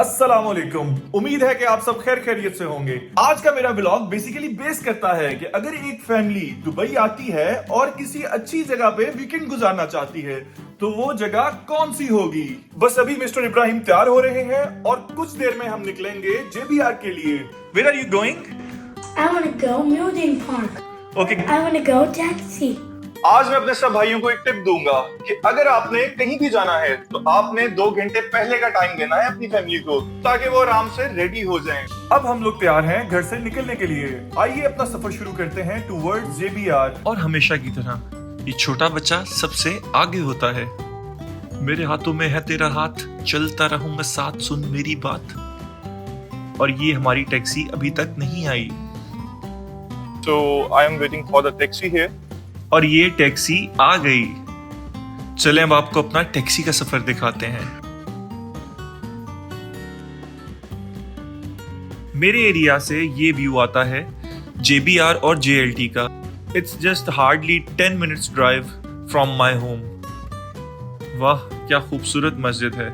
अस्सलामुअलैकुम। उम्मीद है कि आप सब खैर खैरियत से होंगे। आज का मेरा व्लॉग बेसिकली बेस करता है कि अगर एक फैमिली दुबई आती है और किसी अच्छी जगह पे वीकेंड गुजारना चाहती है तो वो जगह कौन सी होगी। बस अभी मिस्टर इब्राहिम तैयार हो रहे हैं और कुछ देर में हम निकलेंगे JBR के लिए। Where are you going? I want to go Museum Park. Okay, I want to go taxi. आज मैं अपने सब भाइयों को एक टिप दूंगा कि अगर आपने कहीं भी जाना है तो आपने 2 घंटे पहले का टाइम देना है अपनी फैमिली को ताकि वो आराम से रेडी हो जाएं। अब हम लोग तैयार हैं घर से निकलने के लिए। आइए अपना सफर शुरू करते हैं टूवर्ड्स JBR। और हमेशा की तरह ये छोटा बच्चा सबसे आगे होता है। मेरे हाथों में है तेरा हाथ, चलता रहूंगा साथ, सुन मेरी बात। और ये हमारी टैक्सी अभी तक नहीं आई। So I am waiting for the taxi here. और ये टैक्सी आ गई। चलें अब आपको अपना टैक्सी का सफर दिखाते हैं। मेरे एरिया से ये व्यू आता है JBR और JLT का। It's just hardly 10 minutes drive from my home. वाह क्या खूबसूरत मस्जिद है।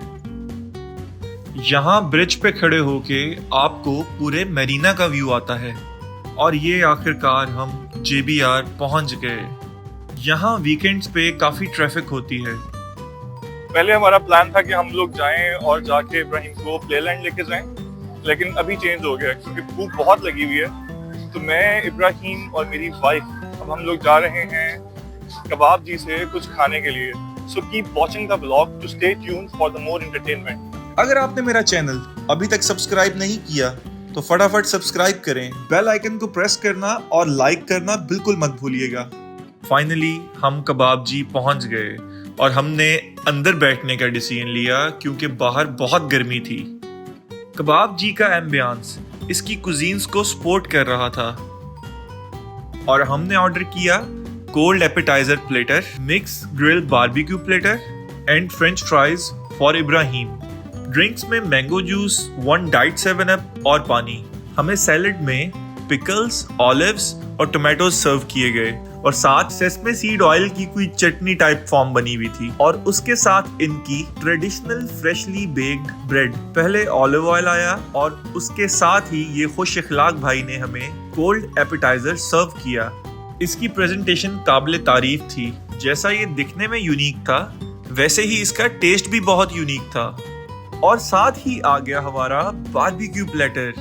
यहाँ ब्रिज पे खड़े होके आपको पूरे मरीना का व्यू आता है। और ये आखिरकार हम JBR पहुंच गए। यहाँ वीकेंड्स पे काफी ट्रैफिक होती है। पहले हमारा प्लान था कि हम लोग जाएं और जाके इब्राहिम को प्लेलैंड लेके जाएं, लेकिन अभी चेंज हो गया क्योंकि भूख बहुत लगी हुई है। तो मैं, इब्राहिम और मेरी वाइफ अब हम लोग जा रहे हैं कबाब जी से कुछ खाने के लिए। So keep watching the vlog to stay tuned for the more entertainment. अगर आपने मेरा चैनल अभी तक सब्सक्राइब नहीं किया तो फटाफट सब्सक्राइब करें। बेल आइकन को प्रेस करना और लाइक करना बिल्कुल मत भूलिएगा। फाइनली हम कबाब जी पहुंच गए और हमने अंदर बैठने का डिसीजन लिया क्योंकि बाहर बहुत गर्मी थी। कबाब जी का एम्बियंस इसकी कुजीन्स को सपोर्ट कर रहा था। और हमने ऑर्डर किया cold appetiser platter, mix grill barbecue platter and French fries for Ibrahim. Drinks में मैंगो जूस, 1 डाइट 7 अप और पानी। हमें सैलेड में पिकल्स, ऑलिव्स और टोमेटोज सर्व किए गए और साथ सेसमे सीड ऑयल की कोई चटनी टाइप फॉर्म बनी हुई थी और उसके साथ इनकी ट्रेडिशनल फ्रेशली बेक्ड ब्रेड। पहले ऑलिव ऑयल आया और उसके साथ ही ये खुश इखलाक भाई ने हमें कोल्ड एपेटाइजर सर्व किया। इसकी प्रेजेंटेशन काबिल तारीफ थी। जैसा ये दिखने में यूनिक था वैसे ही इसका टेस्ट भी बहुत यूनिक था। और साथ ही आ गया हमारा बारबेक्यू प्लेटर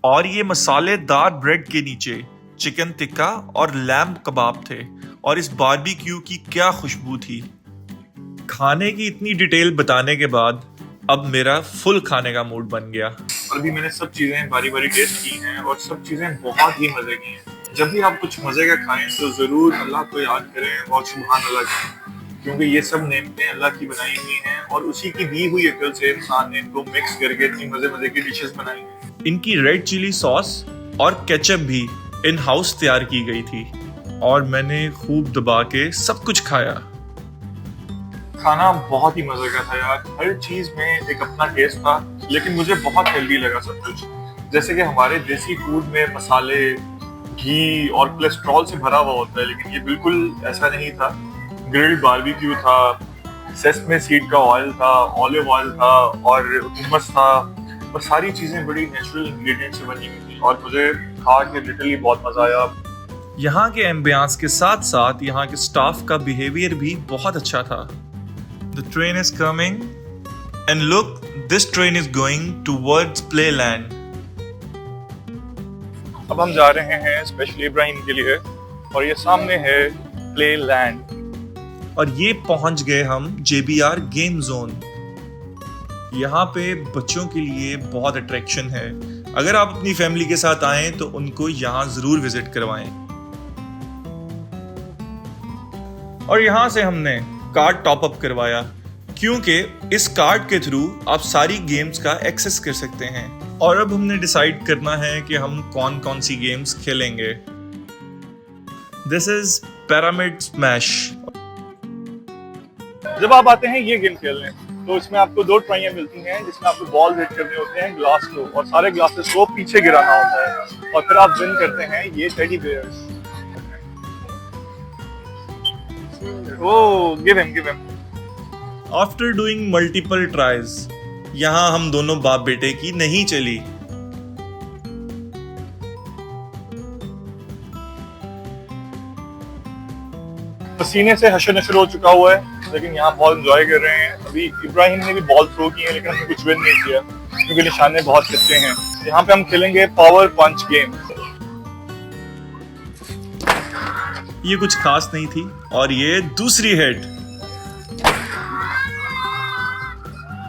और ये मसालेदार ब्रेड के नीचे चिकन टिक्का और लैम्ब कबाब थे और इस बारबेक्यू की क्या खुशबू थी। खाने की इतनी डिटेल बताने के बाद अब मेरा फुल खाने का मूड बन गया। और अभी मैंने सब चीजें बारी बारी टेस्ट की हैं और सब चीजें बहुत ही मजे की हैं। जब भी आप कुछ मजे का खाएं तो जरूर अल्लाह को याद करें और सुभान अल्लाह करें, क्योंकि ये सब नेमतें अल्लाह की बनाई हुई हैं और उसी की दी हुई अकल से इंसान ने इनको मिक्स करके इतनी मजे मजे की डिशेस बनाई हैं। इनकी रेड चिली सॉस और केचप भी इन हाउस तैयार की गई थी और मैंने खूब दबा के सब कुछ खाया। खाना बहुत ही मजे का था यार। हर चीज में एक अपना टेस्ट था, लेकिन मुझे बहुत हेल्दी लगा सब कुछ। जैसे कि हमारे देसी फूड में मसाले, घी और कोलेस्ट्रॉल से भरा हुआ होता है, लेकिन ये बिल्कुल ऐसा नहीं था। ग्रिल्ड बारबेक्यू था, सेसमे सीड का ऑयल था, ऑलिव ऑयल था और हुमस था और सारी चीजें बड़ी नेचुरल इंग्रेडिएंट से बनी हुई थी और मुझे खा के लिटरली बहुत मजा आया। यहाँ के एम्बियंस के साथ साथ यहाँ के स्टाफ का बिहेवियर भी बहुत अच्छा था। The train is coming and look, this train is going towards Playland. अब हम जा रहे हैं स्पेशली इब्राहिम के लिए और ये सामने है प्लेलैंड। और ये पहुंच गए हम JBR गेम जोन। यहाँ पे बच्चों के लिए बहुत अट्रैक्शन है। अगर आप अपनी फैमिली के साथ आएं तो उनको यहाँ जरूर विजिट करवाएं। और यहाँ से हमने कार्ड टॉप अप करवाया क्योंकि इस कार्ड के थ्रू आप सारी गेम्स का एक्सेस कर सकते हैं। और अब हमने डिसाइड करना है कि हम कौन कौन सी गेम्स खेलेंगे। This is pyramid smash. जब आप आते हैं ये गेम खेलने तो इसमें आपको 2 ट्राइयां मिलती हैं जिसमें आपको बॉल हिट करने होते हैं ग्लास को और सारे ग्लासेस को पीछे गिराना होता है और फिर आप विन करते हैं ये teddy bears. Oh, give him. After doing multiple tries, यहाँ हम दोनों बाप बेटे की नहीं चली। पसीने से हशर नशर हो चुका हुआ है, लेकिन यहाँ बहुत एंजॉय कर रहे हैं। अभी इब्राहिम ने भी बॉल थ्रो की है, लेकिन हमने कुछ विन नहीं किया क्योंकि निशाने बहुत कच्चे हैं। यहाँ पे हम खेलेंगे पावर पंच गेम। ये कुछ खास नहीं थी और ये दूसरी hit.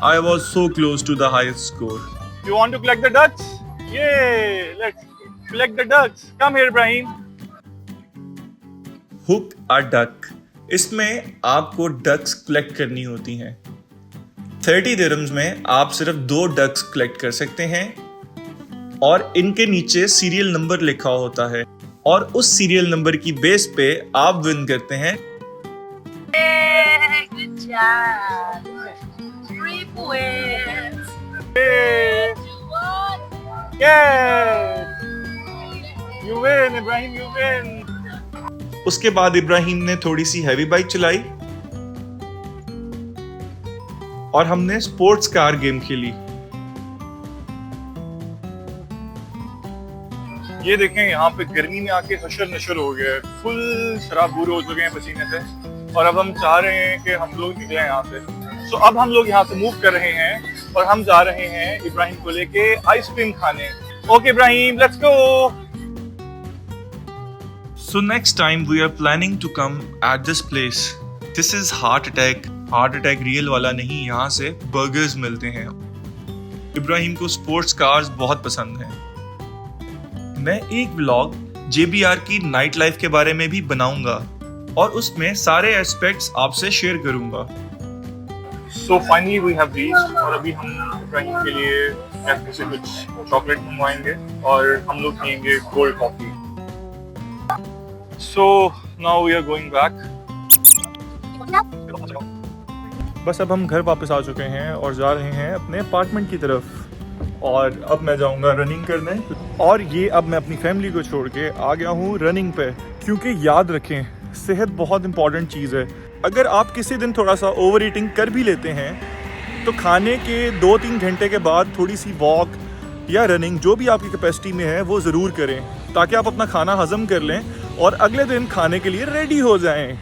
I was so close to the highest score. You want to collect the ducks? Yay! Let's collect the ducks. Come here, Ibrahim. Hook a duck, इसमें आपको डक्स कलेक्ट करनी होती हैं। 30 दिरहम्स में आप सिर्फ 2 डक्स कलेक्ट कर सकते हैं और इनके नीचे सीरियल नंबर लिखा होता है और उस सीरियल नंबर की बेस पे आप विन करते हैं। Good job. 3 points. Yay! 2-1. Yay! You win, Ibrahim. You win. उसके बाद इब्राहिम ने थोड़ी सी हैवी बाइक चलाई और हमने स्पोर्ट्स कार गेम खेली। ये देखें, यहाँ पे गर्मी में आके हशर नशर हो गया है, फुल शराबूर हो चुके हैं पसीने से, और अब हम चाह रहे हैं कि हम लोग निकले यहाँ से। तो अब हम लोग यहाँ से मूव कर रहे हैं और हम जा रहे हैं इब्राहिम को लेके आइसक्रीम खाने। Okay Ibrahim, let's go. So next time we are planning to come at this place. This is Heart Attack. Heart Attack real वाला नहीं, यहाँ से बर्गर्स मिलते हैं। इब्राहिम को स्पोर्ट्स कार्स बहुत पसंद हैं। मैं एक व्लॉग JBR की नाइट लाइफ के बारे में भी बनाऊंगा और उसमें सारे एस्पेक्ट्स आपसे शेयर करूंगा। So finally we have reached, और अभी हम इब्राहिम के लिए कैफे से कुछ चॉकलेट मंगवाएंगे और हम लोग पियेंगे cold coffee. So now we are going back. बस अब हम घर वापस आ चुके हैं और जा रहे हैं अपने अपार्टमेंट की तरफ, और अब मैं जाऊंगा रनिंग करने। और ये अब मैं अपनी फैमिली को छोड़ के आ गया हूँ रनिंग पे, क्योंकि याद रखें सेहत बहुत इंपॉर्टेंट चीज़ है। अगर आप किसी दिन थोड़ा सा ओवर ईटिंग कर भी लेते हैं तो खाने के 2-3 घंटे के बाद थोड़ी सी वॉक या रनिंग जो भी आपकी कैपेसिटी में है वो ज़रूर करें, ताकि आप अपना खाना हजम कर लें और अगले दिन खाने के लिए रेडी हो जाएं।